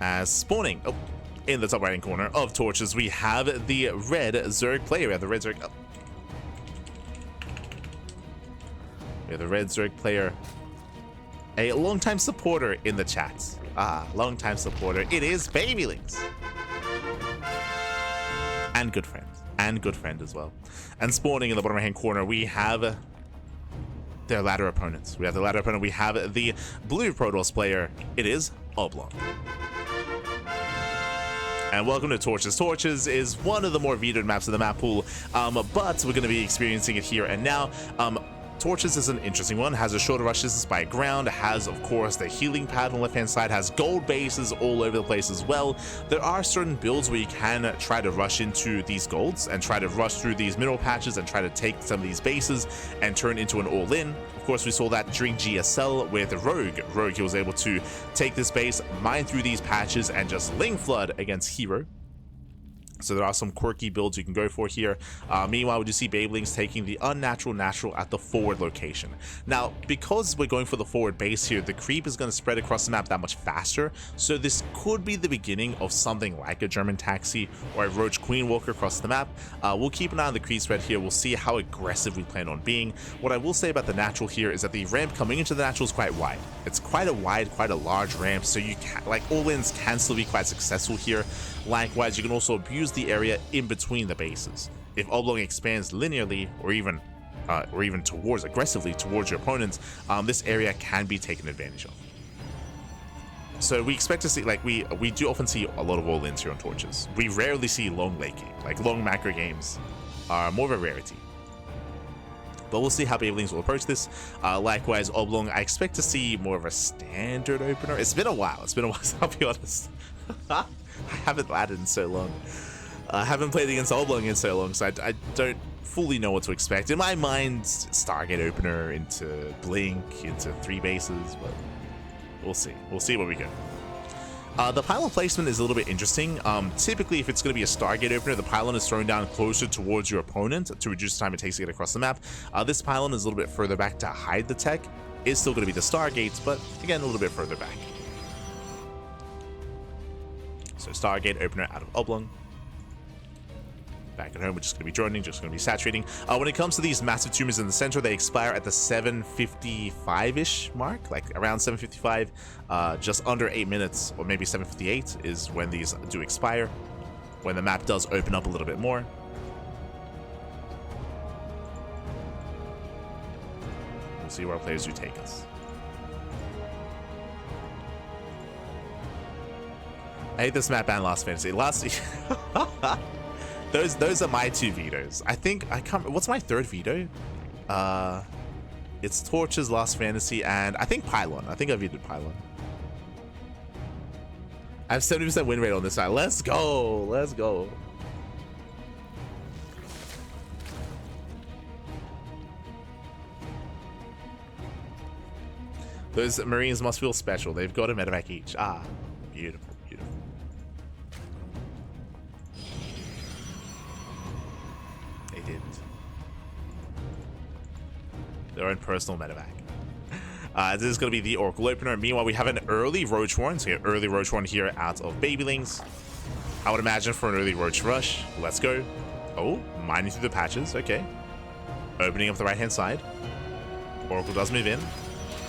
As spawning in the top right hand corner of torches, we have the red Zerg player. We have the red Zerg. We have the red Zerg player, a longtime supporter in the chat. Longtime supporter. It is Babylings. And good friend. And good friend as well. And spawning in the bottom right hand corner, we have their ladder opponents. We have the ladder opponent. We have the blue Protoss player. It is Oblong. And welcome to Torches. Torches is one of the more vetoed maps in the map pool, but we're going to be experiencing it here and now. Torches is an interesting one, has a shorter rush distance by ground, has of course the healing pad on the left hand side, has gold bases all over the place as well. There are certain builds where you can try to rush into these golds and try to rush through these mineral patches and try to take some of these bases and turn into an all-in. Of course, we saw that during GSL with Rogue. He was able to take this base, mine through these patches, and just Ling Flood against Hero. So there are some quirky builds you can go for here. Meanwhile, we do see Babylings taking the unnatural natural at the forward location. Now, because we're going for the forward base here, the creep is going to spread across the map that much faster. So this could be the beginning of something like a German taxi or a Roach Queen Walker across the map. We'll keep an eye on the creep spread here. We'll see how aggressive we plan on being. What I will say about the natural here is that the ramp coming into the natural is quite wide. It's quite a large ramp, so you can, like, all-ins can still be quite successful here. Likewise, you can also abuse the area in between the bases. If Oblong expands linearly or even aggressively towards your opponents, this area can be taken advantage of. So we expect to see, like, we do often see a lot of all-ins here on Torches. We rarely see long late game, like long macro games are more of a rarity. But we'll see how Babylings will approach this. Likewise, Oblong, I expect to see more of a standard opener. It's been a while, I'll be honest. I haven't ladded in so long. I haven't played against Oblong in so long, so I don't fully know what to expect. In my mind, Stargate opener into Blink, into 3 bases, but we'll see. We'll see where we go. The pylon placement is a little bit interesting. Typically, if it's going to be a Stargate opener, the pylon is thrown down closer towards your opponent to reduce the time it takes to get across the map. This pylon is a little bit further back to hide the tech. It's still going to be the Stargates, but again, a little bit further back. So Stargate opener out of Oblong. Back at home, we're just going to be joining, just going to be saturating. When it comes to these massive tumors in the center, they expire at the 7:55-ish mark, like around 7:55, just under 8 minutes, or maybe 7:58 is when these do expire, when the map does open up a little bit more. We'll see where our players do take us. I hate this map and Last Fantasy. Those are my 2 vetoes. I think I can't. What's my 3rd veto? It's Torches, Last Fantasy, and I think Pylon. I think I vetoed Pylon. I have 70% win rate on this side. Let's go. Let's go. Those Marines must feel special. They've got a medevac each. Beautiful. Their own personal medevac. This is going to be the Oracle opener. Meanwhile, we have an early Roach Warren. So early Roach Warren here out of Babylings. I would imagine for an early Roach rush. Let's go. Oh, mining through the patches. Okay. Opening up the right-hand side. Oracle does move in.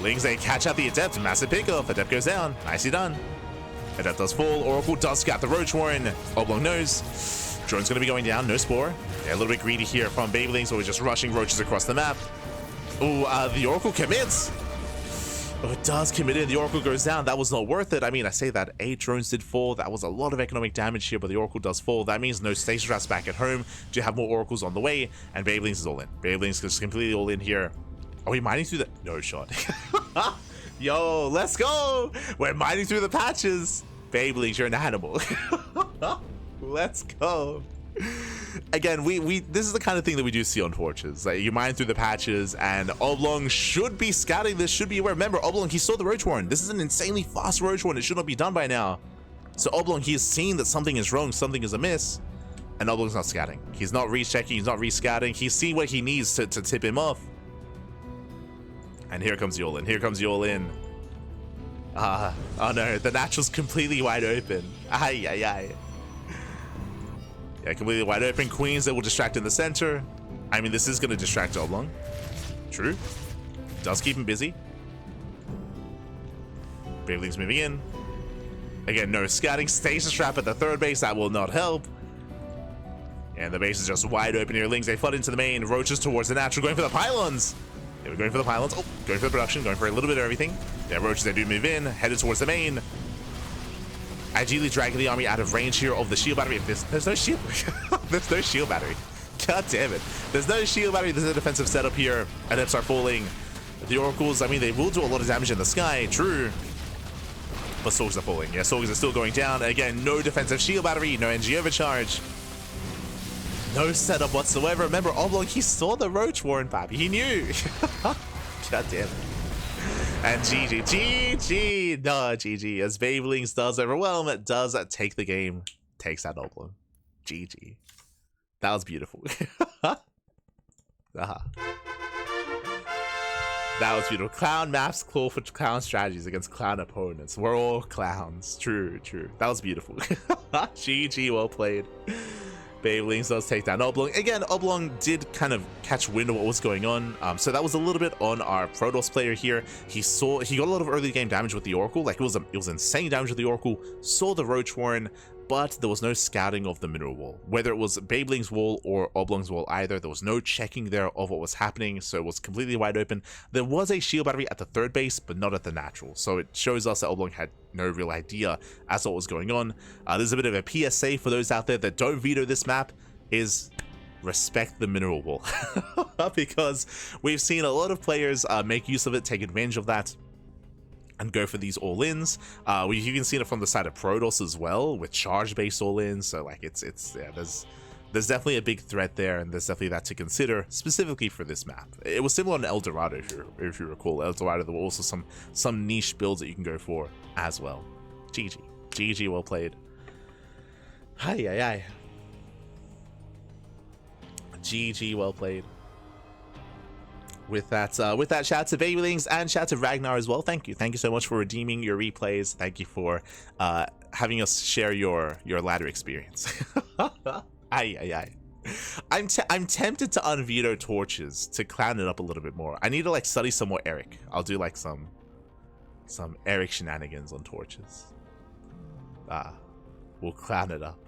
Lings, they catch out the Adept. Massive pickoff. Adept goes down. Nicely done. Adept does fall. Oracle does scout the Roach Warren. Oblong knows. Drone's going to be going down. No Spore. They're a little bit greedy here from Babylings, so we're just rushing Roaches across the map. Oh, the Oracle commits. Oh, it does commit in. The Oracle goes down. That was not worth it. I mean, I say that 8 drones did fall. That was a lot of economic damage here, but the Oracle does fall. That means no station traps back at home. Do have more Oracles on the way, and Babylings is all in. Babylings is completely all in here. Are we mining through the... No shot. Yo, let's go. We're mining through the patches. Babylings, you're an animal. Let's go. Again, this is the kind of thing that we do see on Torches. Like, you mine through the patches, and Oblong should be scouting this, should be aware. Remember, Oblong, he saw the Roach Warren. This is an insanely fast Roach Warren. It should not be done by now. So Oblong, he has seen that something is wrong, something is amiss, and Oblong's not scouting. He's not rechecking, he's not rescouting. He's seen what he needs to tip him off. And here comes the all-in. Here comes the all-in. Oh no, the natural's completely wide open. Ay, ay, ay. Yeah, completely wide open. Queens that will distract in the center. I mean, this is going to distract Oblong. True. Does keep him busy. Babylings moving in. Again, no scouting. Stasis trap at the third base. That will not help. And the base is just wide open here. Lings, they flood into the main. Roaches towards the natural. Going for the pylons. They were going for the pylons. Oh, going for the production. Going for a little bit of everything. Yeah, Roaches, they do move in. Headed towards the main. Ideally dragging the army out of range here of the shield battery. There's no shield. There's no shield battery. God damn it. There's no shield battery. There's a defensive setup here. Adepts are falling. The oracles, I mean, they will do a lot of damage in the sky. True. But Sorgs are falling. Yeah, Sorgs are still going down. Again, no defensive shield battery. No NG overcharge. No setup whatsoever. Remember, Oblong, he saw the Roach Warren, Pappy. He knew. God damn it. And GG. GG. No, GG. As Babylings does overwhelm, it does take the game. Takes out Oblong. GG. That was beautiful. That was beautiful. Clown maps call for clown strategies against clown opponents. We're all clowns. True, true. That was beautiful. GG, well played. Babylings does take down Oblong. Again, Oblong did kind of catch wind of what was going on. So that was a little bit on our Protoss player here. He got a lot of early game damage with the Oracle. Like, it was insane damage with the Oracle. Saw the Roach Warren, but there was no scouting of the mineral wall. Whether it was Babyling's wall or Oblong's wall either, there was no checking there of what was happening, so it was completely wide open. There was a shield battery at the third base, but not at the natural, so it shows us that Oblong had no real idea as to what was going on. There's a bit of a PSA for those out there that don't veto this map, is respect the mineral wall. Because we've seen a lot of players make use of it, take advantage of that, and go for these all-ins. You can see it from the side of Protoss as well, with charge-based all-ins. So like yeah, there's definitely a big threat there, and there's definitely that to consider specifically for this map. It was similar on El Dorado, if you recall. El Dorado, there were also some niche builds that you can go for as well. GG, well played. Hi. GG, well played. With that, shout out to Babylings and shout out to Ragnar as well. Thank you so much for redeeming your replays. Thank you for having us share your ladder experience. Aye. I'm tempted to unveto torches to clown it up a little bit more. I need to like study some more Eric. I'll do like some Eric shenanigans on torches. We'll clown it up.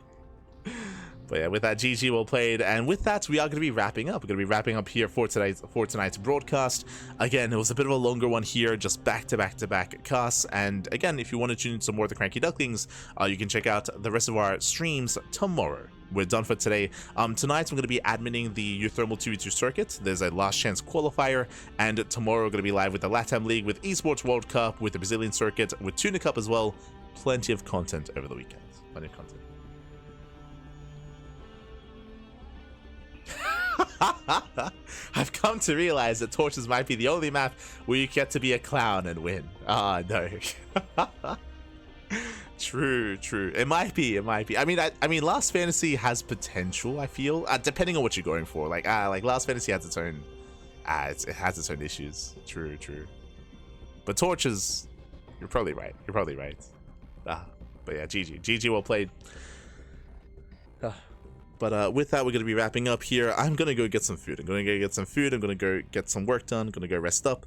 But yeah, with that, GG, well played. And with that, we are going to be wrapping up. We're going to be wrapping up here for tonight's broadcast. Again, it was a bit of a longer one here, just back-to-back casts. And again, if you want to tune in some more of the Cranky Ducklings, you can check out the rest of our streams tomorrow. We're done for today. Tonight, I'm going to be adminning the Euthermal 2v2 circuit. There's a last chance qualifier. And tomorrow, we're going to be live with the LATAM League, with Esports World Cup, with the Brazilian circuit, with Tuna Cup as well. Plenty of content over the weekend. Plenty of content. I've come to realize that Torches might be the only map where you get to be a clown and win. No. True. It might be. I mean, Last Fantasy has potential, I feel, depending on what you're going for. Like Last Fantasy has its own, it has its own issues. True. But Torches, you're probably right. But yeah, GG, well played. But with that, we're going to be wrapping up here. I'm going to go get some food. I'm going to go get some work done. I'm going to go rest up.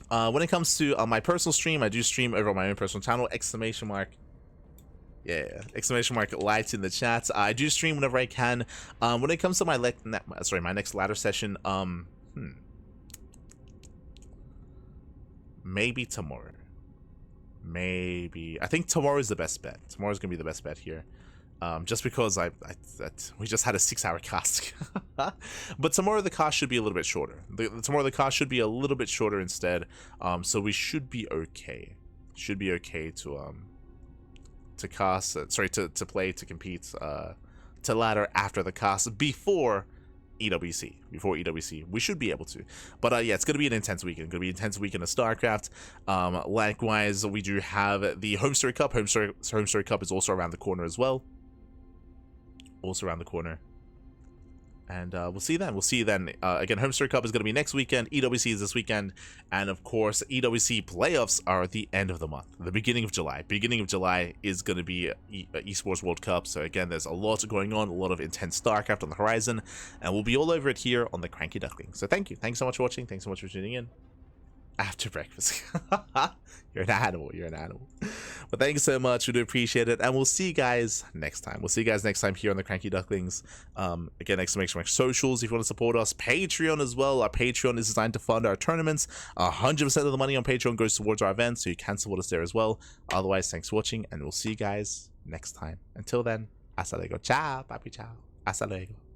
When it comes to my personal stream, I do stream over on my own personal channel. Exclamation mark. Yeah. Exclamation mark lights in the chat. I do stream whenever I can. When it comes to my next ladder session, maybe tomorrow. Maybe. I think tomorrow is the best bet. Tomorrow's going to be the best bet here. Just because we just had a 6-hour cast. But tomorrow the cast should be a little bit shorter. Tomorrow the cast should be a little bit shorter instead. So we should be okay. Should be okay to cast. To play, to compete, to ladder after the cast before EWC. We should be able to. But yeah, it's going to be an intense weekend. It's going to be an intense weekend of StarCraft. Likewise, we do have the Home Story Cup. Home Story Cup is also around the corner as well. And we'll see you then. We'll see you then. Again, Homestory Cup is going to be next weekend. EWC is this weekend. And of course, EWC playoffs are at the end of the month, the beginning of July. Beginning of July is going to be Esports World Cup. So again, there's a lot going on, a lot of intense StarCraft on the horizon. And we'll be all over it here on the Cranky Duckling. So thank you. Thanks so much for watching. Thanks so much for tuning in. After breakfast. You're an animal. You're an animal. But thanks so much. We do appreciate it. And we'll see you guys next time. We'll see you guys next time here on the Cranky Ducklings. Again, exclamation mark socials if you want to support us. Patreon as well. Our Patreon is designed to fund our tournaments. 100% of the money on Patreon goes towards our events, so you can support us there as well. Otherwise, thanks for watching, and we'll see you guys next time. Until then, hasta luego. Ciao. Papi, ciao. Hasta luego.